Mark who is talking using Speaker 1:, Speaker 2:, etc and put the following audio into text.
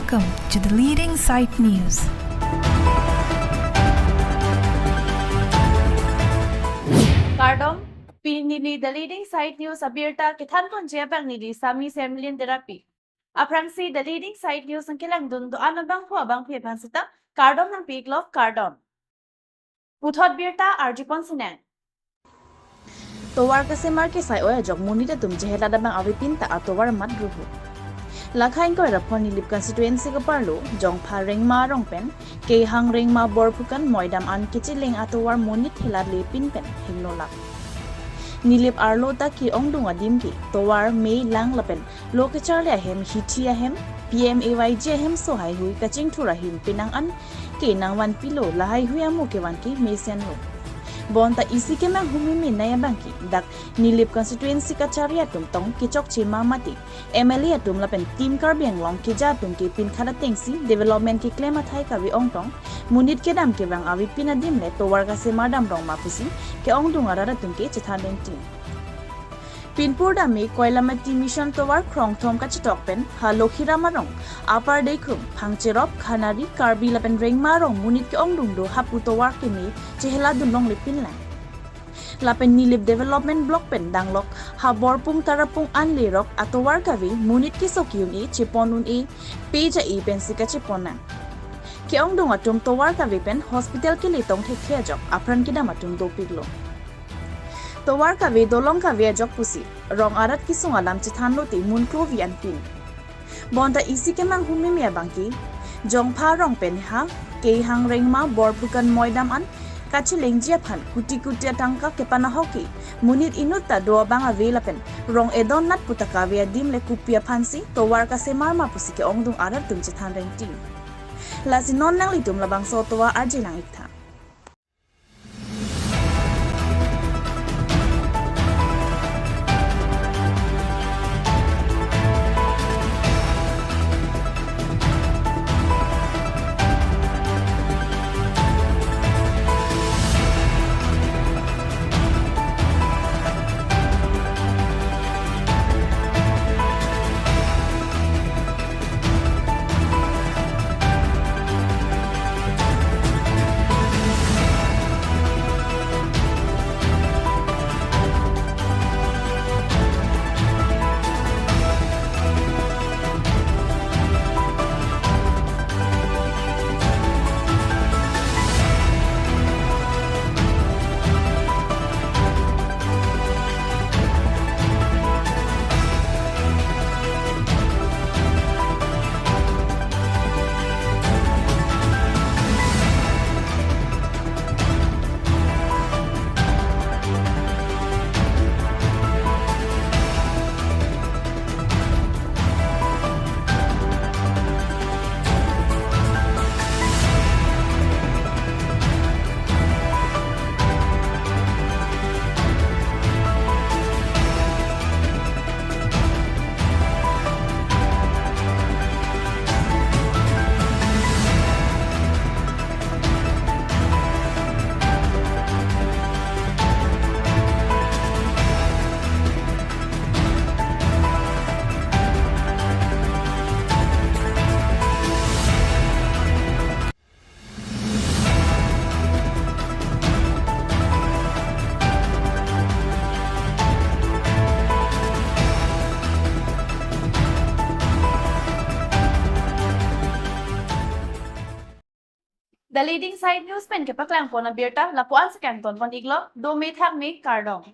Speaker 1: Welcome to the leading site news.
Speaker 2: Cardom, pinili the leading site news abirta kithan konje bang nili sami semlin therapy. Aprangsi the leading site news ang kilang dun do ano bang po abang pipansita Cardom ng Piglof Cardom. Puthot birta Arjipon Sinan.
Speaker 3: Towar kasi marke sai oya jok munita tum jehela da bang awipinta atowar madruhu. Lakhain ko rapon nilip constituency ko parlo jong pha rengma rongpen ke hang rengma borpukan moidam an kichiling atowar munit hila lepin pen hinglolak. Nilip arlo ta ki ongdung adim ki towar mei lang lapen lokachar le hem hitia hem PMAYG hem so hai hui kaching thura him pinang an ke nang wan pilo lahai hui amu ke wan ki mesian ro. Bonta isi ke mang humimi naya bangki dak nilip constituency ka charia tum tong kichok chi mamati MLA tum lapen team karbiang long ki ja tum ki pin khada tengsi development ki claim athai ka wi ong tong munit ke dam ke bang awi pina dim le to warga se madam rong ma pusi ke ong dung ara tum ke chithan den team Pinpur dami koilamati mission towar krong thom ka chitok pen ha lokhira marong apar dekhum phangcherop khanari karbi lapen reng marong munit ke ongdung do hapu towar ke mi chehela dunlong lipin lang lapen nilip development block pen danglok ha borpung tarapung anle rok atowar kavi munit ki sokyung e chiponun e peja e pen sika chipona ke ongdung atum towar kavi pen hospital ke litong thekhe jok apran ki damatum do piglo Towar kawe dolong kawe jok pusi rong arat kisung alam chithan loti mun krovi an pin bonta isi ke mang humi mia bangki jong pha rong pen ha ke hang rengma borpukan moidam an kachileng jia phan kuti kuti tangka ke pana hoki munit inuta do banga vela pen rong edon nat putaka we dim le kupia phansi towar ka semar ma pusi ke ongdung arat tum chithan reng ti lasinon nang litum labang so towa arjilang ikha
Speaker 2: The leading site news pen ke paklang po na birta lapuan sa Canton von Iglo do may thak may Cardom.